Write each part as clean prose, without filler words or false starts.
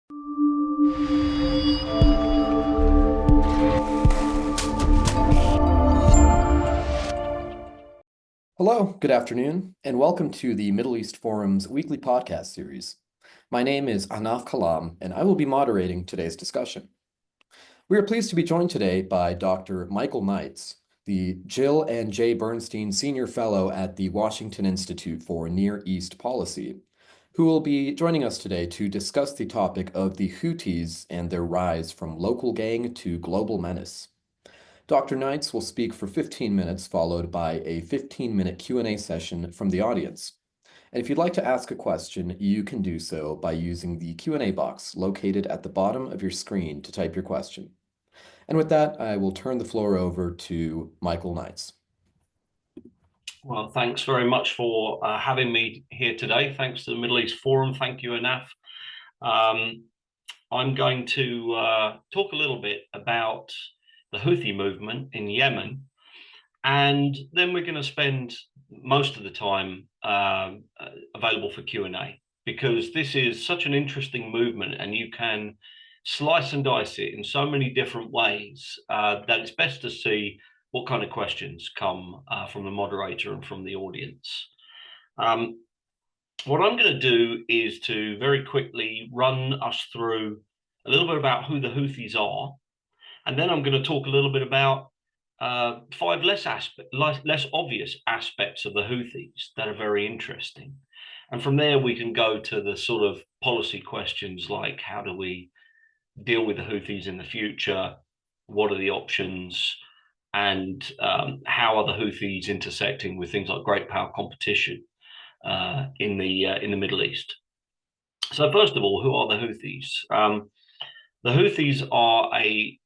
Hello, good afternoon, and welcome to the Middle East Forum's weekly podcast series. My name is Anaf Kalam, and I will be moderating today's discussion. We are pleased to be joined today by Dr. Michael Knights, the Jill and Jay Bernstein Senior Fellow at the Washington Institute for Near East Policy, who will be joining us today to discuss the topic of the Houthis and their rise from local gang to global menace. Dr. Knights will speak for 15 minutes, followed by a 15-minute Q&A session from the audience. And if you'd like to ask a question, you can do so by using the Q&A box located at the bottom of your screen to type your question. And with that, I will turn the floor over to Michael Knights. Well, thanks very much for having me here today. Thanks to the Middle East Forum. Thank you, Anaf. I'm going to talk a little bit about the Houthi movement in Yemen, and then we're going to spend most of the time available for Q&A, because this is such an interesting movement and you can slice and dice it in so many different ways that it's best to see what kind of questions come from the moderator and from the audience. What I'm going to do is to very quickly run us through a little bit about who the Houthis are, and then I'm going to talk a little bit about five less obvious aspects of the Houthis that are very interesting. And from there, we can go to the sort of policy questions like, how do we deal with the Houthis in the future? What are the options? And how are the Houthis intersecting with things like great power competition in the Middle East? So first of all, who are the Houthis? The Houthis are a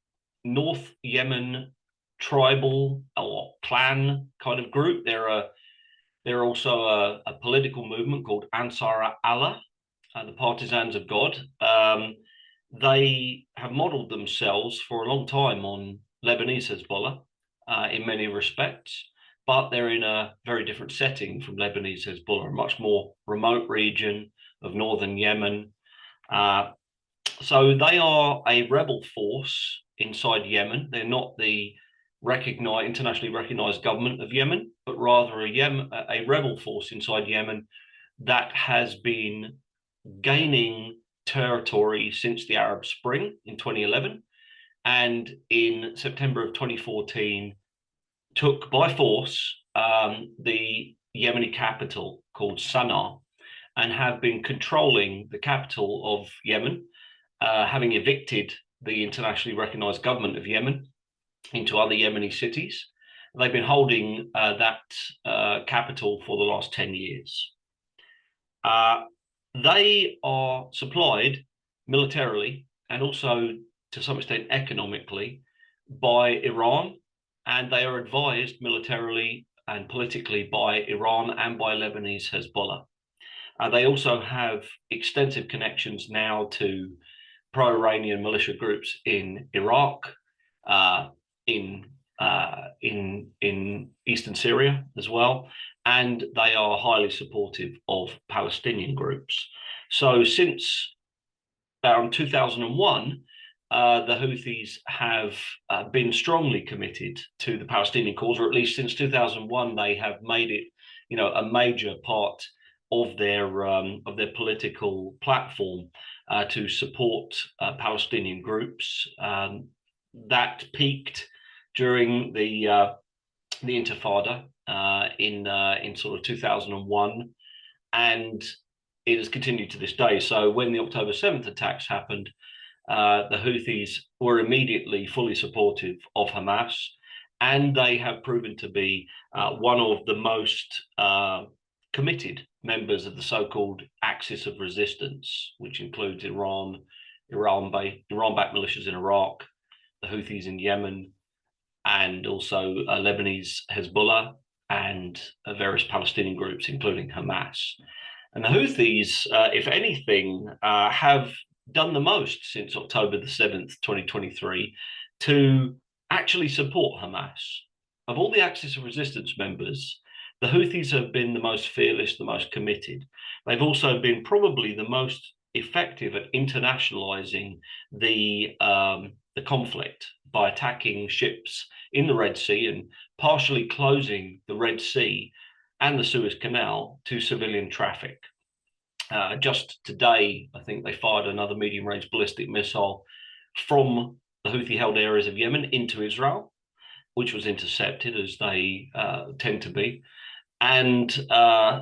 North Yemen tribal or clan kind of group. They're also a political movement called Ansar Allah, the Partisans of God. They have modeled themselves for a long time on Lebanese Hezbollah in many respects, but they're in a very different setting from Lebanese Hezbollah, a much more remote region of northern Yemen. So they are a rebel force inside Yemen. They're not the internationally recognized government of Yemen, but rather a rebel force inside Yemen that has been gaining territory since the Arab Spring in 2011, and in September of 2014 took by force the Yemeni capital called Sana'a, and have been controlling the capital of Yemen, having evicted the internationally recognized government of Yemen into other Yemeni cities. They've been holding that capital for the last 10 years. They are supplied militarily and also to some extent economically by Iran, and they are advised militarily and politically by Iran and by Lebanese Hezbollah. They also have extensive connections now to pro-Iranian militia groups in Iraq, in eastern Syria as well, and they are highly supportive of Palestinian groups. So since around 2001, the Houthis have been strongly committed to the Palestinian cause, or at least since 2001, they have made it, a major part of their political platform to support Palestinian groups. That peaked during the Intifada in sort of 2001, and it has continued to this day. So when the October 7th attacks happened, the Houthis were immediately fully supportive of Hamas, and they have proven to be one of the most committed members of the so-called Axis of Resistance, which includes Iran-backed militias in Iraq, the Houthis in Yemen, and also Lebanese Hezbollah, and various Palestinian groups, including Hamas. And the Houthis, if anything, have done the most since October the 7th, 2023, to actually support Hamas. Of all the Axis of Resistance members, the Houthis have been the most fearless, the most committed. They've also been probably the most effective at internationalizing the conflict by attacking ships in the Red Sea and partially closing the Red Sea and the Suez Canal to civilian traffic. Just today, I think they fired another medium-range ballistic missile from the Houthi-held areas of Yemen into Israel, which was intercepted, as they tend to be. And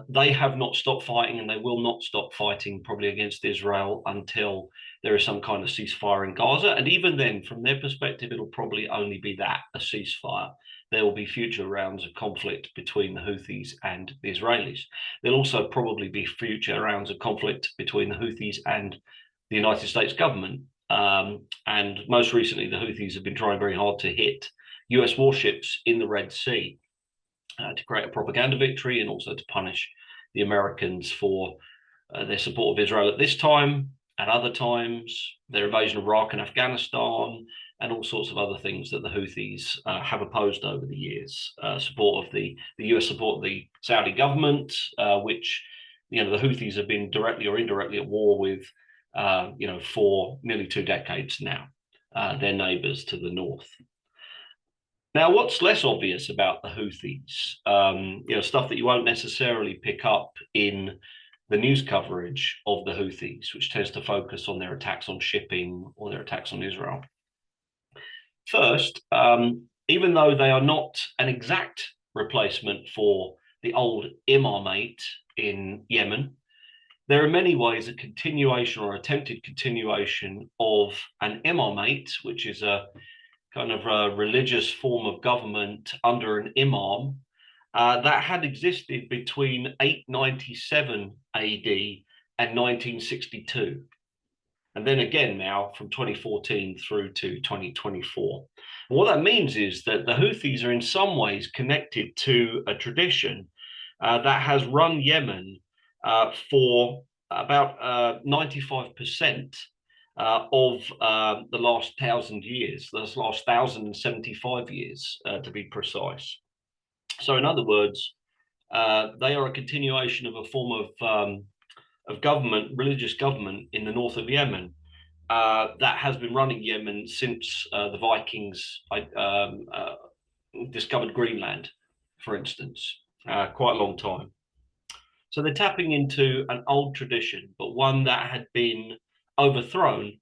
they have not stopped fighting, and they will not stop fighting probably against Israel until there is some kind of ceasefire in Gaza. And even then, from their perspective, it'll probably only be that, a ceasefire. There will be future rounds of conflict between the Houthis and the Israelis. There'll also probably be future rounds of conflict between the Houthis and the United States government. And most recently, the Houthis have been trying very hard to hit US warships in the Red Sea to create a propaganda victory and also to punish the Americans for their support of Israel at this time, at other times, their invasion of Iraq and Afghanistan, and all sorts of other things that the Houthis have opposed over the years. Support of the US support of the Saudi government, which the Houthis have been directly or indirectly at war with, for nearly 2 decades now. Their neighbors to the north. Now, what's less obvious about the Houthis, stuff that you won't necessarily pick up in the news coverage of the Houthis, which tends to focus on their attacks on shipping or their attacks on Israel. First, even though they are not an exact replacement for the old imamate in Yemen, they're in many ways a continuation or attempted continuation of an imamate, which is a kind of a religious form of government under an imam that had existed between 897 AD and 1962. And then again now from 2014 through to 2024. And what that means is that the Houthis are in some ways connected to a tradition that has run Yemen for about 95% of the last 1,000 years, the last 1,075 years, to be precise. So, in other words, they are a continuation of a form of government, religious government in the north of Yemen that has been running Yemen since the Vikings discovered Greenland, for instance, quite a long time. So they're tapping into an old tradition, but one that had been overthrown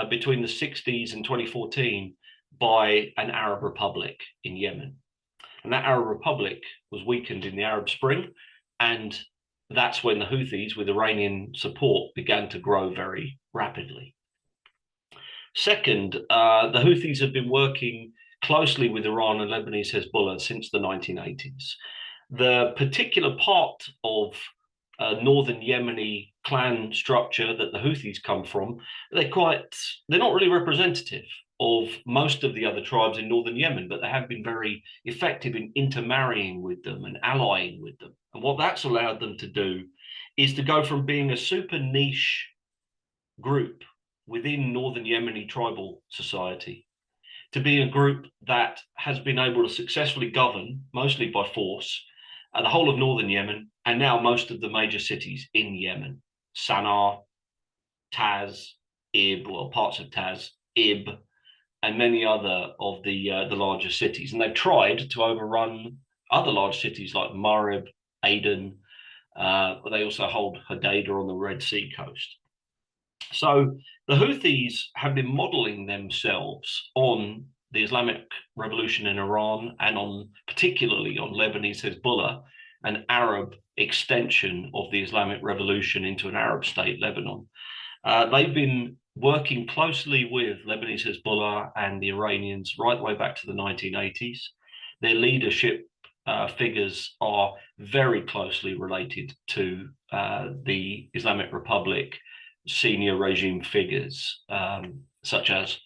between the 60s and 2014 by an Arab republic in Yemen. And that Arab republic was weakened in the Arab Spring. And that's when the Houthis, with Iranian support, began to grow very rapidly. Second, the Houthis have been working closely with Iran and Lebanese Hezbollah since the 1980s. The particular part of northern Yemeni clan structure that the Houthis come from, they're not really representative of most of the other tribes in northern Yemen, but they have been very effective in intermarrying with them and allying with them. And what that's allowed them to do is to go from being a super niche group within northern Yemeni tribal society to being a group that has been able to successfully govern, mostly by force, the whole of northern Yemen, and now most of the major cities in Yemen: Sana'a, Taz, Ib, well, parts of Taz, Ib, and many other of the larger cities. And they've tried to overrun other large cities like Marib, Aden, but they also hold Hodeidah on the Red Sea coast. So the Houthis have been modeling themselves on the Islamic Revolution in Iran and particularly on Lebanese Hezbollah, an Arab extension of the Islamic Revolution into an Arab state, Lebanon. They've been working closely with Lebanese Hezbollah and the Iranians right the way back to the 1980s. Their leadership figures are very closely related to the Islamic Republic senior regime figures, such as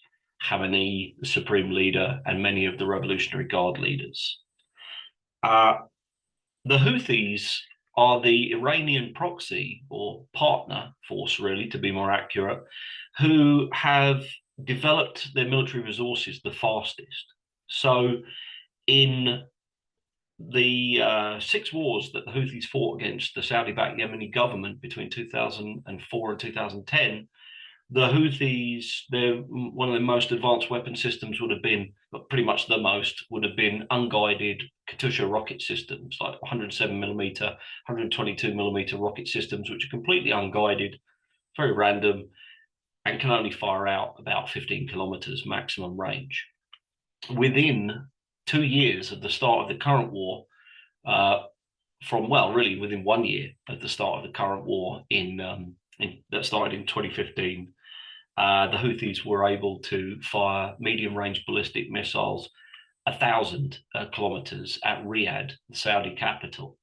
Khamenei, the supreme leader, and many of the Revolutionary Guard leaders. The Houthis are the Iranian proxy or partner force, really, to be more accurate, who have developed their military resources the fastest. So in the 6 wars that the Houthis fought against the Saudi-backed Yemeni government between 2004 and 2010, the Houthis, one of the most advanced weapon systems would have been, pretty much the most, would have been unguided Katyusha rocket systems, like 107 millimeter, 122 millimeter rocket systems, which are completely unguided, very random, and can only fire out about 15 kilometers maximum range. Within 2 years of the start of the current war, really within 1 year of the start of the current war that started in 2015, the Houthis were able to fire medium-range ballistic missiles 1,000 kilometers at Riyadh, the Saudi capital.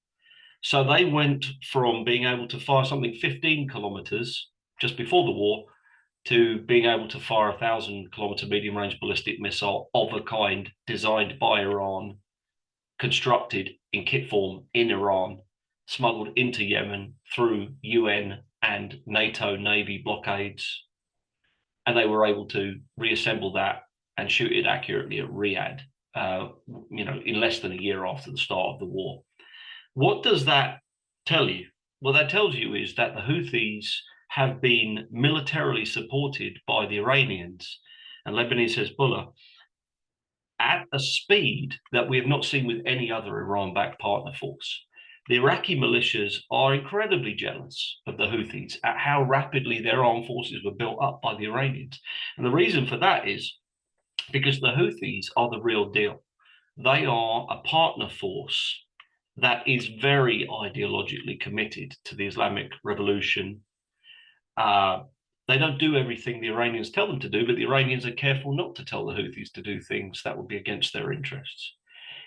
So they went from being able to fire something 15 kilometers just before the war to being able to fire 1,000-kilometer medium-range ballistic missile of a kind designed by Iran, constructed in kit form in Iran, smuggled into Yemen through UN and NATO Navy blockades. And they were able to reassemble that and shoot it accurately at Riyadh, in less than a year after the start of the war. What does that tell you? What that tells you is that the Houthis have been militarily supported by the Iranians and Lebanese Hezbollah at a speed that we have not seen with any other Iran-backed partner force. The Iraqi militias are incredibly jealous of the Houthis at how rapidly their armed forces were built up by the Iranians. And the reason for that is because the Houthis are the real deal. They are a partner force that is very ideologically committed to the Islamic Revolution. They don't do everything the Iranians tell them to do, but the Iranians are careful not to tell the Houthis to do things that would be against their interests.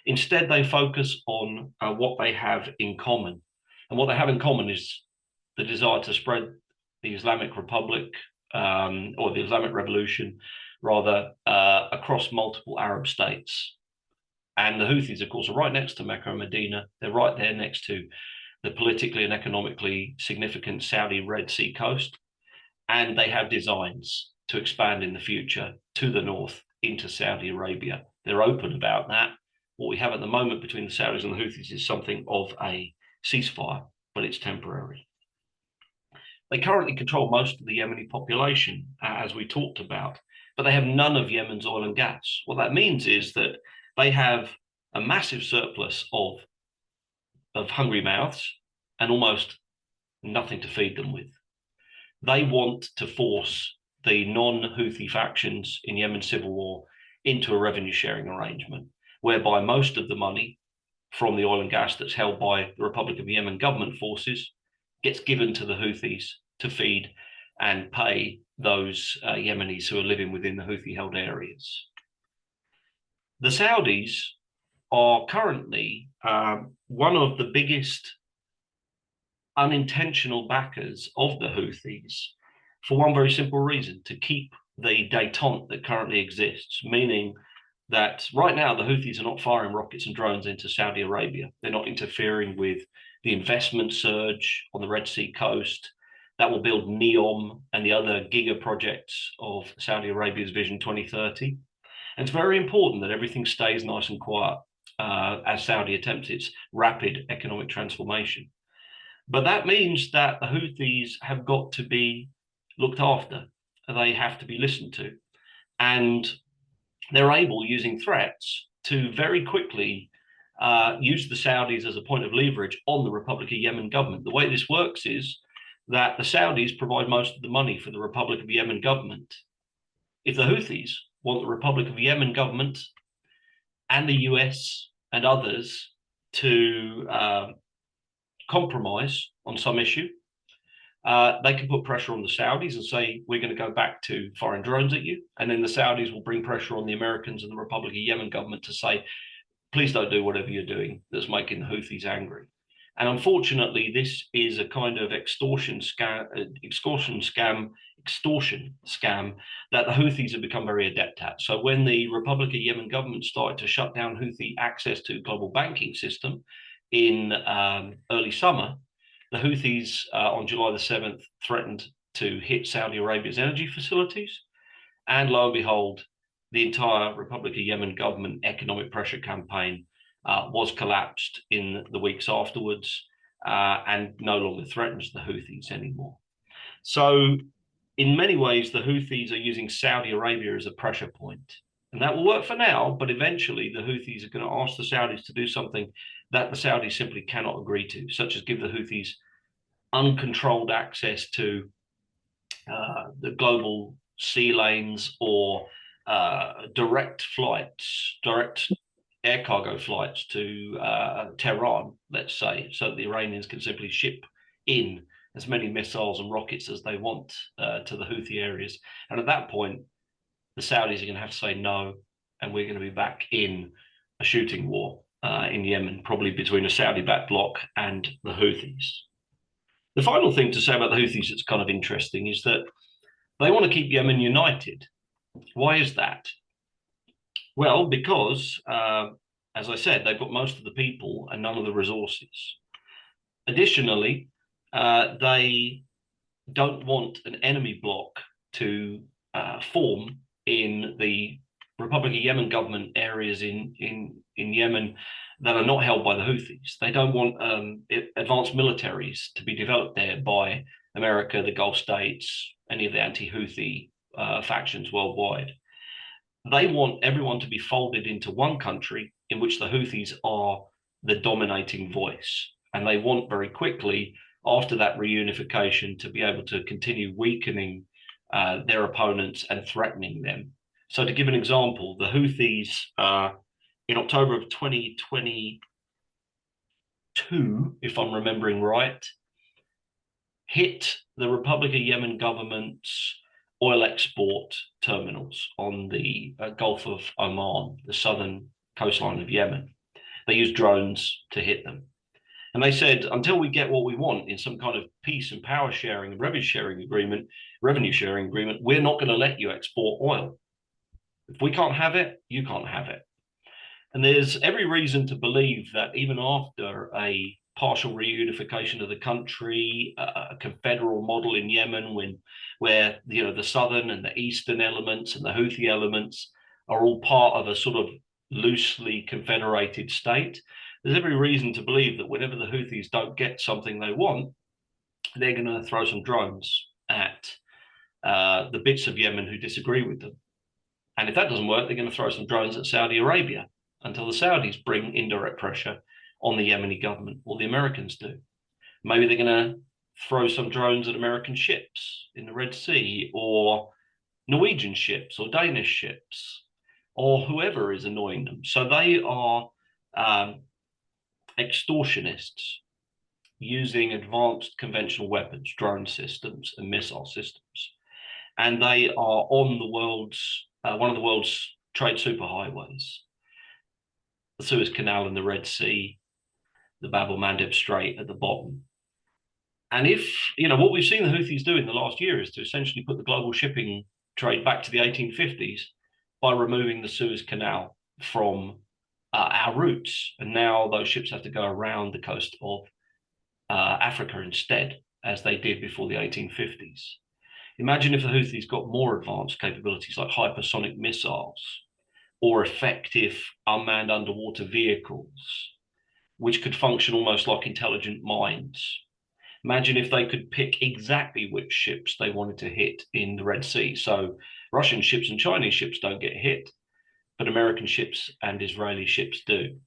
Instead, they focus on what they have in common. And what they have in common is the desire to spread the Islamic Republic, or the Islamic Revolution, rather, across multiple Arab states. And the Houthis, of course, are right next to Mecca and Medina. They're right there next to the politically and economically significant Saudi Red Sea coast. And they have designs to expand in the future to the north into Saudi Arabia. They're open about that. What we have at the moment between the Saudis and the Houthis is something of a ceasefire, but it's temporary. They currently control most of the Yemeni population, as we talked about, but they have none of Yemen's oil and gas. What that means is that they have a massive surplus of hungry mouths and almost nothing to feed them with. They want to force the non-Houthi factions in Yemen's civil war into a revenue sharing arrangement, whereby most of the money from the oil and gas that's held by the Republic of Yemen government forces gets given to the Houthis to feed and pay those Yemenis who are living within the Houthi-held areas. The Saudis are currently one of the biggest unintentional backers of the Houthis for one very simple reason: to keep the détente that currently exists, meaning that right now the Houthis are not firing rockets and drones into Saudi Arabia. They're not interfering with the investment surge on the Red Sea coast that will build NEOM and the other giga projects of Saudi Arabia's Vision 2030. And it's very important that everything stays nice and quiet as Saudi attempts its rapid economic transformation. But that means that the Houthis have got to be looked after. They have to be listened to. And they're able, using threats, to very quickly use the Saudis as a point of leverage on the Republic of Yemen government. The way this works is that the Saudis provide most of the money for the Republic of Yemen government. If the Houthis want the Republic of Yemen government and the US and others to compromise on some issue, they can put pressure on the Saudis and say, we're going to go back to firing drones at you. And then the Saudis will bring pressure on the Americans and the Republic of Yemen government to say, please don't do whatever you're doing that's making the Houthis angry. And unfortunately, this is a kind of extortion scam that the Houthis have become very adept at. So when the Republic of Yemen government started to shut down Houthi access to the global banking system in early summer, the Houthis on July the 7th threatened to hit Saudi Arabia's energy facilities. And lo and behold, the entire Republic of Yemen government economic pressure campaign was collapsed in the weeks afterwards, and no longer threatens the Houthis anymore. So in many ways, the Houthis are using Saudi Arabia as a pressure point. And that will work for now, but eventually the Houthis are going to ask the Saudis to do something that the Saudis simply cannot agree to, such as give the Houthis uncontrolled access to the global sea lanes, or direct flights, direct air cargo flights to Tehran, let's say, so that the Iranians can simply ship in as many missiles and rockets as they want to the Houthi areas. And at that point, the Saudis are going to have to say no, and we're going to be back in a shooting war in Yemen, probably between a Saudi-backed bloc and the Houthis. The final thing to say about the Houthis that's kind of interesting is that they want to keep Yemen united. Why is that? Well, because, as I said, they've got most of the people and none of the resources. Additionally, they don't want an enemy bloc to form in the Republic of Yemen government areas in Yemen that are not held by the Houthis. They don't want advanced militaries to be developed there by America, the Gulf states, any of the anti-Houthi factions worldwide. They want everyone to be folded into one country in which the Houthis are the dominating voice. And they want very quickly, after that reunification, to be able to continue weakening their opponents and threatening them. So to give an example, the Houthis in October of 2022, if I'm remembering right, hit the Republic of Yemen government's oil export terminals on the Gulf of Oman, the southern coastline of Yemen. They used drones to hit them. And they said, until we get what we want in some kind of peace and power sharing and revenue sharing agreement, we're not going to let you export oil. If we can't have it, you can't have it. And there's every reason to believe that even after a partial reunification of the country, a confederal model in Yemen, where the southern and the eastern elements and the Houthi elements are all part of a sort of loosely confederated state, there's every reason to believe that whenever the Houthis don't get something they want, they're going to throw some drones at the bits of Yemen who disagree with them. And if that doesn't work, they're going to throw some drones at Saudi Arabia until the Saudis bring indirect pressure on the Yemeni government, or the Americans do. Maybe they're going to throw some drones at American ships in the Red Sea, or Norwegian ships, or Danish ships, or whoever is annoying them. So they are extortionists using advanced conventional weapons, drone systems, and missile systems. And they are on the world's one of the world's trade superhighways, the Suez Canal and the Red Sea, the Bab el-Mandeb Strait at the bottom. And what we've seen the Houthis do in the last year is to essentially put the global shipping trade back to the 1850s by removing the Suez Canal from our routes. And now those ships have to go around the coast of Africa instead, as they did before the 1850s. Imagine if the Houthis got more advanced capabilities like hypersonic missiles or effective unmanned underwater vehicles, which could function almost like intelligent mines. Imagine if they could pick exactly which ships they wanted to hit in the Red Sea. So Russian ships and Chinese ships don't get hit, but American ships and Israeli ships do.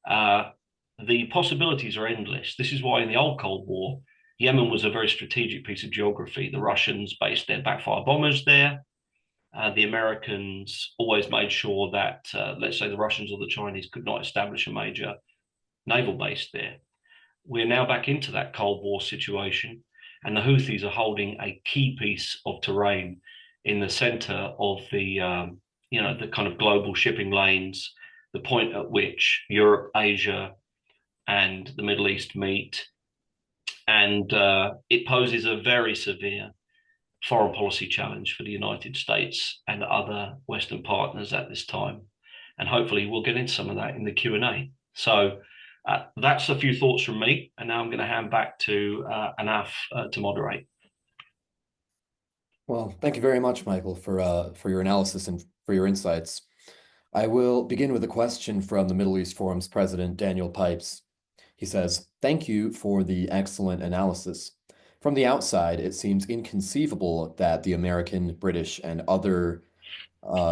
The possibilities are endless. This is why in the old Cold War, Yemen was a very strategic piece of geography. The Russians based their backfire bombers there. The Americans always made sure that, let's say, the Russians or the Chinese could not establish a major naval base there. We're now back into that Cold War situation, and the Houthis are holding a key piece of terrain in the center of the kind of global shipping lanes, the point at which Europe, Asia, and the Middle East meet. And it poses a very severe foreign policy challenge for the United States and other Western partners at this time. And hopefully we'll get into some of that in the Q&A. So that's a few thoughts from me. And now I'm going to hand back to Anaf to moderate. Well, thank you very much, Michael, for your analysis and for your insights. I will begin with a question from the Middle East Forum's president, Daniel Pipes. He says, "Thank you for the excellent analysis. From the outside, it seems inconceivable that the American, British, and other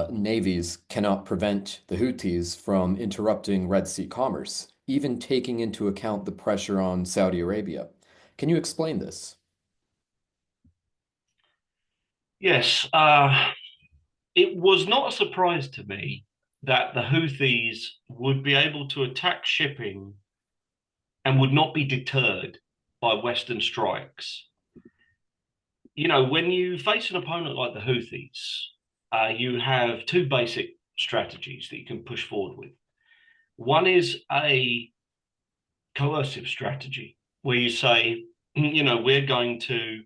navies cannot prevent the Houthis from interrupting Red Sea commerce, even taking into account the pressure on Saudi Arabia. Can you explain this?" Yes, it was not a surprise to me that the Houthis would be able to attack shipping and would not be deterred by Western strikes. You know, when you face an opponent like the Houthis, you have two basic strategies that you can push forward with. One is a coercive strategy where you say, you know, we're going to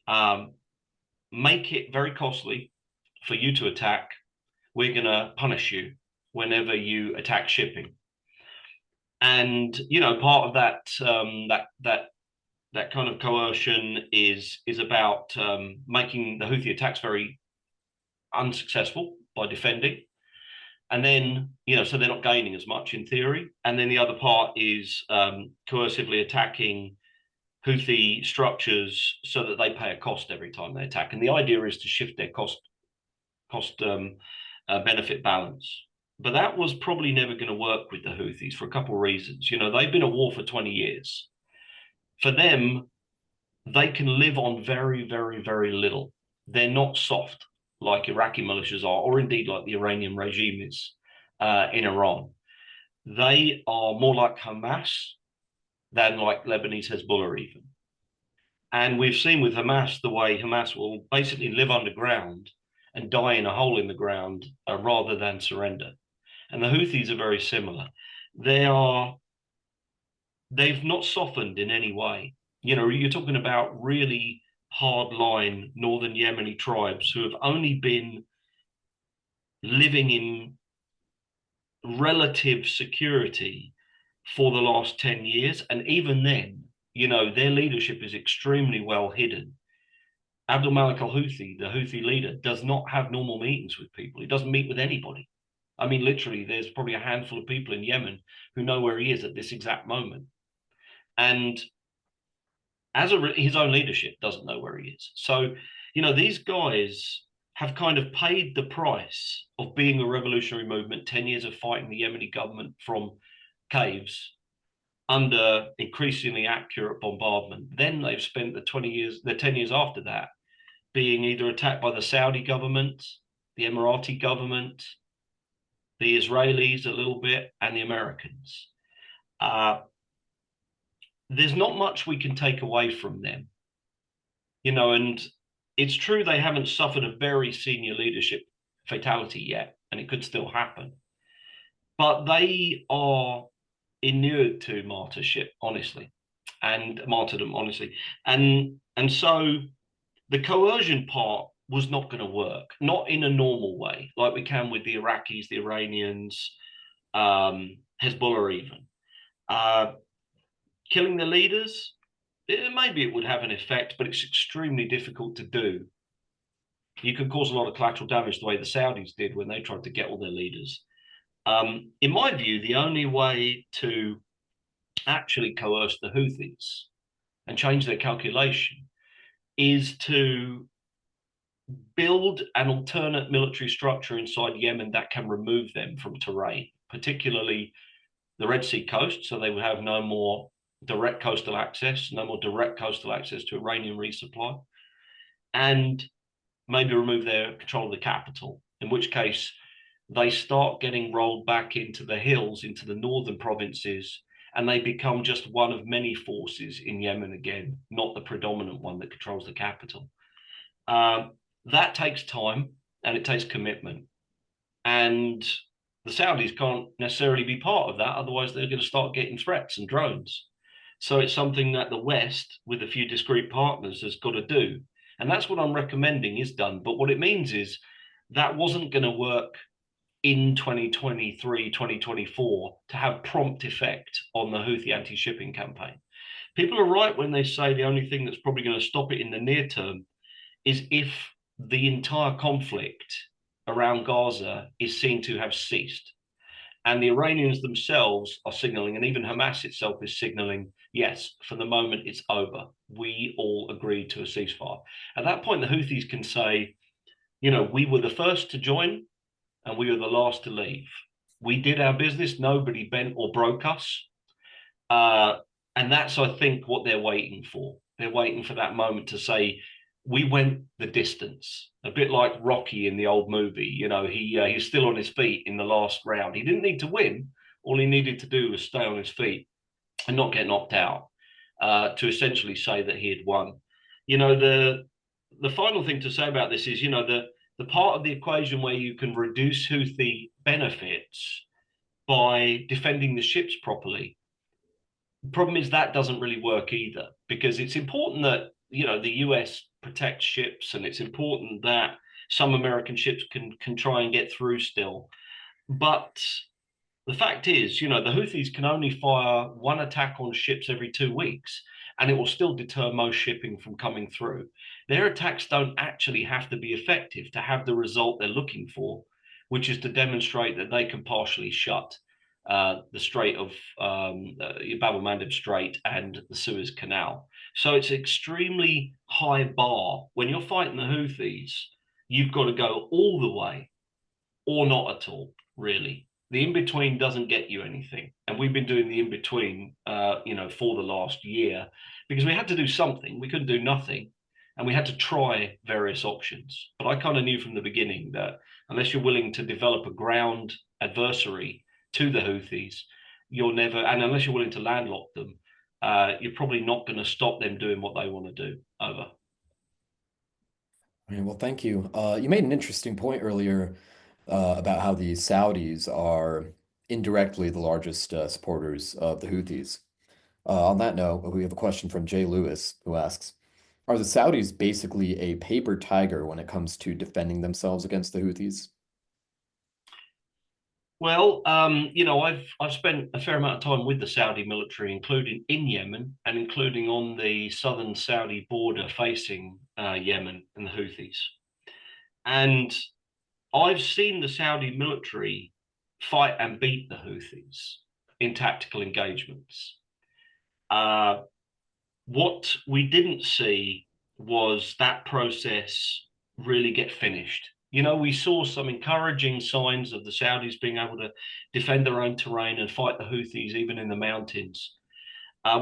um, make it very costly for you to attack. We're going to punish you whenever you attack shipping. And you know, part of that kind of coercion is about making the Houthi attacks very unsuccessful by defending, and then you know, so they're not gaining as much in theory. And then the other part is coercively attacking Houthi structures so that they pay a cost every time they attack. And the idea is to shift their cost benefit balance. But that was probably never going to work with the Houthis for a couple of reasons. You know, they've been at war for 20 years. For them, they can live on very, very, very little. They're not soft like Iraqi militias are, or indeed like the Iranian regime is in Iran. They are more like Hamas than like Lebanese Hezbollah, even. And we've seen with Hamas the way Hamas will basically live underground and die in a hole in the ground rather than surrender. And the Houthis are very similar. They've not softened in any way. You know, you're talking about really hardline northern Yemeni tribes who have only been living in relative security for the last 10 years. And even then, you know, their leadership is extremely well hidden. Abdul Malik al-Houthi, the Houthi leader, does not have normal meetings with people. He doesn't meet with anybody. I mean, literally, there's probably a handful of people in Yemen who know where he is at this exact moment. And his own leadership doesn't know where he is. So, you know, these guys have kind of paid the price of being a revolutionary movement, 10 years of fighting the Yemeni government from caves under increasingly accurate bombardment. Then they've spent the 10 years after that, being either attacked by the Saudi government, the Emirati government, the Israelis a little bit, and the Americans. There's not much we can take away from them, you know, and it's true they haven't suffered a very senior leadership fatality yet, and it could still happen. But they are inured to martyrship, honestly, and martyrdom, honestly. And so the coercion part was not going to work, not in a normal way, like we can with the Iraqis, the Iranians, Hezbollah even. Killing the leaders, maybe it would have an effect, but it's extremely difficult to do. You can cause a lot of collateral damage the way the Saudis did when they tried to get all their leaders. In my view, the only way to actually coerce the Houthis and change their calculation is to build an alternate military structure inside Yemen that can remove them from terrain, particularly the Red Sea coast, so they would have no more direct coastal access to Iranian resupply, and maybe remove their control of the capital, in which case they start getting rolled back into the hills, into the northern provinces, and they become just one of many forces in Yemen again, not the predominant one that controls the capital. That takes time and it takes commitment. And the Saudis can't necessarily be part of that, otherwise they're going to start getting threats and drones. So it's something that the West, with a few discrete partners, has got to do. And that's what I'm recommending is done. But what it means is that wasn't going to work in 2023, 2024 to have prompt effect on the Houthi anti-shipping campaign. People are right when they say the only thing that's probably going to stop it in the near term is if the entire conflict around Gaza is seen to have ceased. And the Iranians themselves are signaling, and even Hamas itself is signaling, yes, for the moment it's over. We all agreed to a ceasefire. At that point, the Houthis can say, we were the first to join and we were the last to leave. We did our business. Nobody bent or broke us. Uh, and that's, I think, what they're waiting for. They're waiting for that moment to say, we went the distance, a bit like Rocky in the old movie. He's still on his feet in the last round. He didn't need to win. All he needed to do was stay on his feet and not get knocked out, to essentially say that he had won. The final thing to say about this is, the part of the equation where you can reduce Houthi benefits by defending the ships properly. The problem is that doesn't really work either, because it's important that the US protects ships, and it's important that some American ships can try and get through still. But the fact is, the Houthis can only fire one attack on ships every 2 weeks, and it will still deter most shipping from coming through. Their attacks don't actually have to be effective to have the result they're looking for, which is to demonstrate that they can partially shut the Strait of Bab el-Mandeb Strait and the Suez Canal. So it's an extremely high bar. When you're fighting the Houthis, you've got to go all the way or not at all, really. The in-between doesn't get you anything. And we've been doing the in-between, for the last year, because we had to do something. We couldn't do nothing. And we had to try various options. But I kind of knew from the beginning that unless you're willing to develop a ground adversary to the Houthis, you'll never, and unless you're willing to landlock them, you're probably not going to stop them doing what they want to do. Over. Well, thank you. You made an interesting point earlier about how the Saudis are indirectly the largest supporters of the Houthis. On that note, we have a question from Jay Lewis, who asks, are the Saudis basically a paper tiger when it comes to defending themselves against the Houthis? Well, I've spent a fair amount of time with the Saudi military, including in Yemen and including on the southern Saudi border facing Yemen and the Houthis. And I've seen the Saudi military fight and beat the Houthis in tactical engagements. What we didn't see was that process really get finished. We saw some encouraging signs of the Saudis being able to defend their own terrain and fight the Houthis even in the mountains.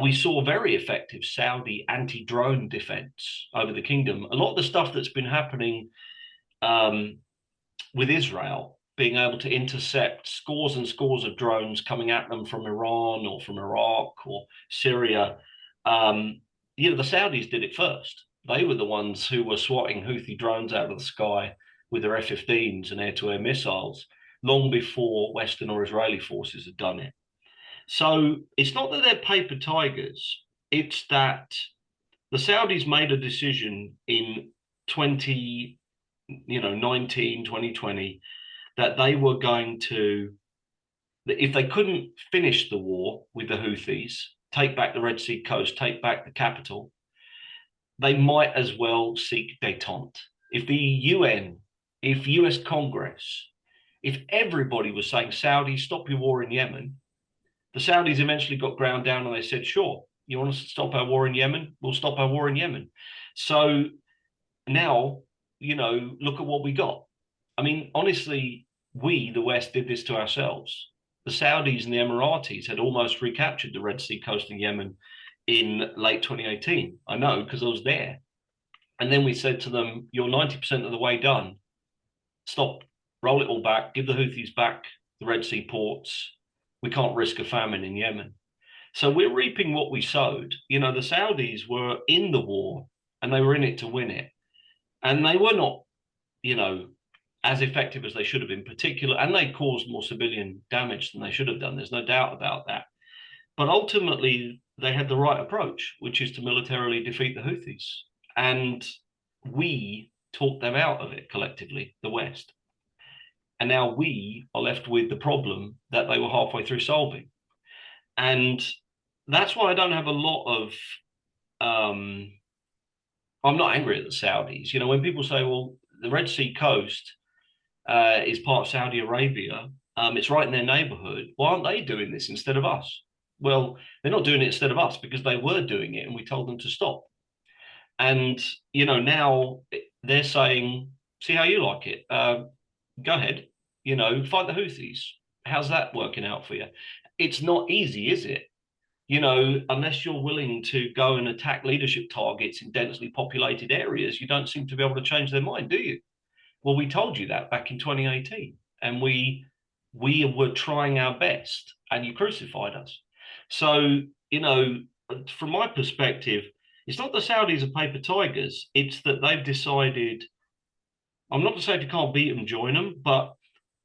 We saw very effective Saudi anti-drone defense over the kingdom. A lot of the stuff that's been happening with Israel, being able to intercept scores and scores of drones coming at them from Iran or from Iraq or Syria. The Saudis did it first. They were the ones who were swatting Houthi drones out of the sky with their F-15s and air-to-air missiles long before Western or Israeli forces had done it. So it's not that they're paper tigers. It's that the Saudis made a decision in 2019, 2020, that they were going to, if they couldn't finish the war with the Houthis, take back the Red Sea coast, take back the capital, they might as well seek détente. If the UN, if US Congress, if everybody was saying, Saudi, stop your war in Yemen, the Saudis eventually got ground down and they said, sure, you want us to stop our war in Yemen? We'll stop our war in Yemen. So now, look at what we got. I mean, honestly, we, the West, did this to ourselves. The Saudis and the Emiratis had almost recaptured the Red Sea coast in Yemen in late 2018. I know because I was there. And then we said to them, you're 90% of the way done. Stop, roll it all back, give the Houthis back the Red Sea ports. We can't risk a famine in Yemen. So we're reaping what we sowed. The Saudis were in the war and they were in it to win it. And they were not, as effective as they should have been, particular, and they caused more civilian damage than they should have done. There's no doubt about that. But ultimately, they had the right approach, which is to militarily defeat the Houthis. And we talked them out of it collectively, the West. And now we are left with the problem that they were halfway through solving. And that's why I don't have a lot of, I'm not angry at the Saudis. When people say, well, the Red Sea coast, is part of Saudi Arabia. It's right in their neighborhood. Why aren't they doing this instead of us? Well, they're not doing it instead of us because they were doing it and we told them to stop. And, now they're saying, see how you like it. Go ahead, fight the Houthis. How's that working out for you? It's not easy, is it? Unless you're willing to go and attack leadership targets in densely populated areas, you don't seem to be able to change their mind, do you? Well, we told you that back in 2018, and we were trying our best, and you crucified us. So, from my perspective, it's not the Saudis are paper tigers. It's that they've decided. I'm not to say if you can't beat them, join them, but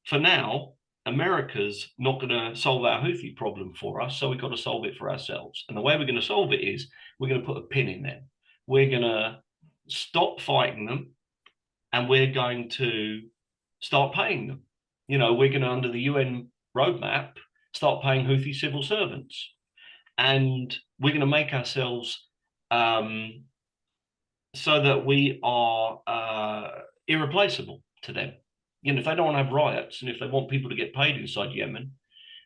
for now, America's not going to solve our Houthi problem for us, so we've got to solve it for ourselves. And the way we're going to solve it is we're going to put a pin in them. We're going to stop fighting them, and we're going to start paying them. We're going to, under the UN roadmap, start paying Houthi civil servants. And we're going to make ourselves so that we are irreplaceable to them. If they don't want to have riots and if they want people to get paid inside Yemen,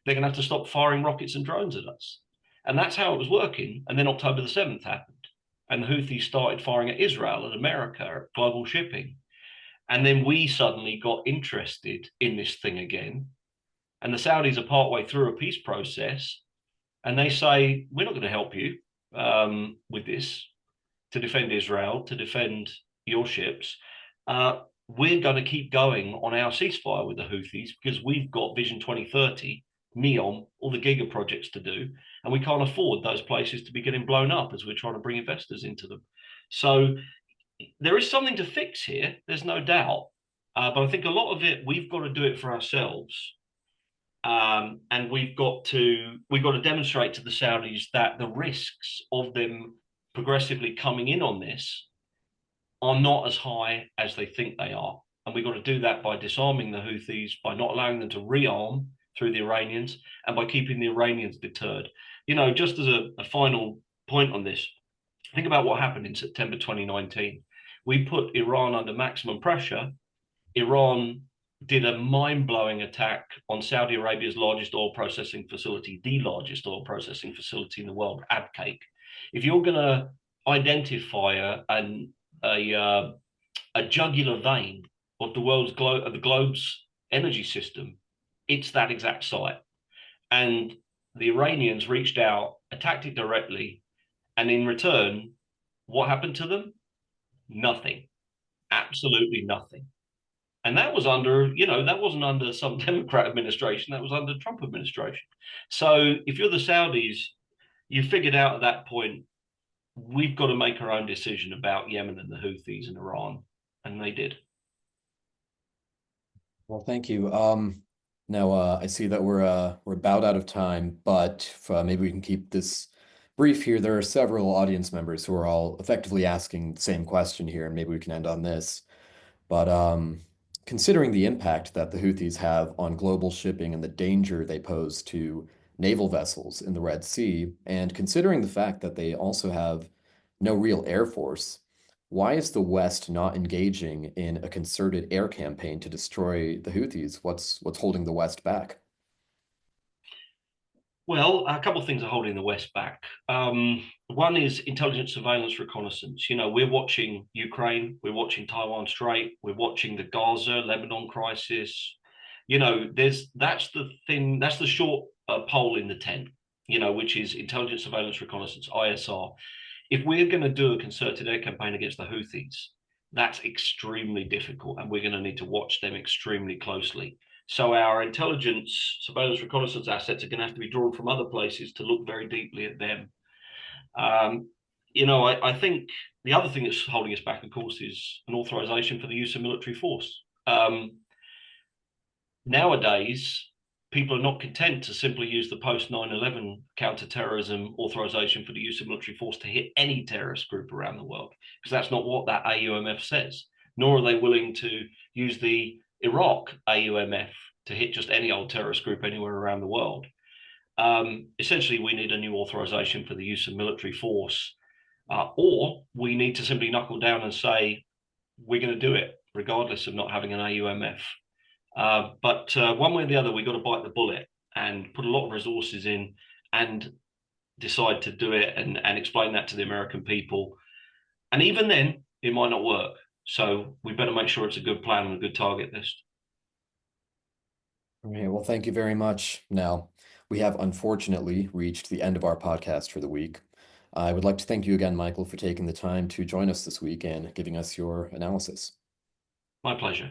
they're going to have to stop firing rockets and drones at us. And that's how it was working. And then October the 7th happened. And the Houthis started firing at Israel, at America, at global shipping. And then we suddenly got interested in this thing again. And the Saudis are partway through a peace process. And they say, we're not going to help you with this to defend Israel, to defend your ships. We're going to keep going on our ceasefire with the Houthis because we've got Vision 2030, NEOM, all the giga projects to do, and we can't afford those places to be getting blown up as we're trying to bring investors into them. So there is something to fix here, there's no doubt, but I think a lot of it, we've got to do it for ourselves. And we've got to demonstrate to the Saudis that the risks of them progressively coming in on this are not as high as they think they are. And we've got to do that by disarming the Houthis, by not allowing them to rearm through the Iranians, and by keeping the Iranians deterred. Just as a final point on this, think about what happened in September 2019. We put Iran under maximum pressure. Iran did a mind-blowing attack on Saudi Arabia's largest oil processing facility, the largest oil processing facility in the world, Abqaiq. If you're going to identify a jugular vein of the globe's energy system, it's that exact site. And the Iranians reached out, attacked it directly, and in return, what happened to them? Nothing. Absolutely nothing. And that was that wasn't under some Democrat administration, that was under Trump administration. So if you're the Saudis, you figured out at that point, we've got to make our own decision about Yemen and the Houthis and Iran. And they did. Well, thank you. Now I see that we're about out of time, but maybe we can keep this brief here. There are several audience members who are all effectively asking the same question here, and maybe we can end on this. But considering the impact that the Houthis have on global shipping and the danger they pose to naval vessels in the Red Sea, and considering the fact that they also have no real air force, why is the West not engaging in a concerted air campaign to destroy the Houthis? What's holding the West back? Well, a couple of things are holding the West back. One is intelligence, surveillance, reconnaissance. We're watching Ukraine, we're watching Taiwan Strait, we're watching the Gaza, Lebanon crisis. That's the thing, that's the short pole in the tent, which is intelligence, surveillance, reconnaissance, ISR. If we're going to do a concerted air campaign against the Houthis, that's extremely difficult, and we're going to need to watch them extremely closely. So our intelligence, surveillance, reconnaissance assets are going to have to be drawn from other places to look very deeply at them. I think the other thing that's holding us back, of course, is an authorization for the use of military force. Nowadays, people are not content to simply use the post 9/11 counterterrorism authorization for the use of military force to hit any terrorist group around the world, because that's not what that AUMF says. Nor are they willing to use the Iraq AUMF to hit just any old terrorist group anywhere around the world. Essentially, we need a new authorization for the use of military force, or we need to simply knuckle down and say, we're going to do it, regardless of not having an AUMF. But one way or the other, we got to bite the bullet and put a lot of resources in and decide to do it and explain that to the American people. And even then, it might not work. So we better make sure it's a good plan and a good target list. Okay, well, thank you very much. Now, we have unfortunately reached the end of our podcast for the week. I would like to thank you again, Michael, for taking the time to join us this week and giving us your analysis. My pleasure.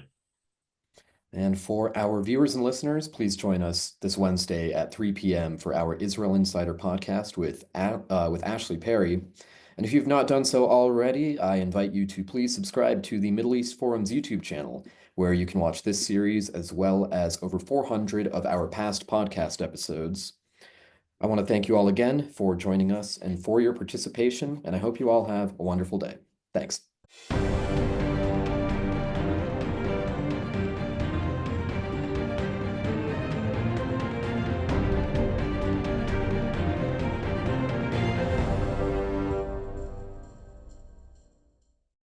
And for our viewers and listeners, please join us this Wednesday at 3 p.m. for our Israel Insider podcast with Ashley Perry. And if you've not done so already, I invite you to please subscribe to the Middle East Forum's YouTube channel, where you can watch this series as well as over 400 of our past podcast episodes. I want to thank you all again for joining us and for your participation, and I hope you all have a wonderful day. Thanks.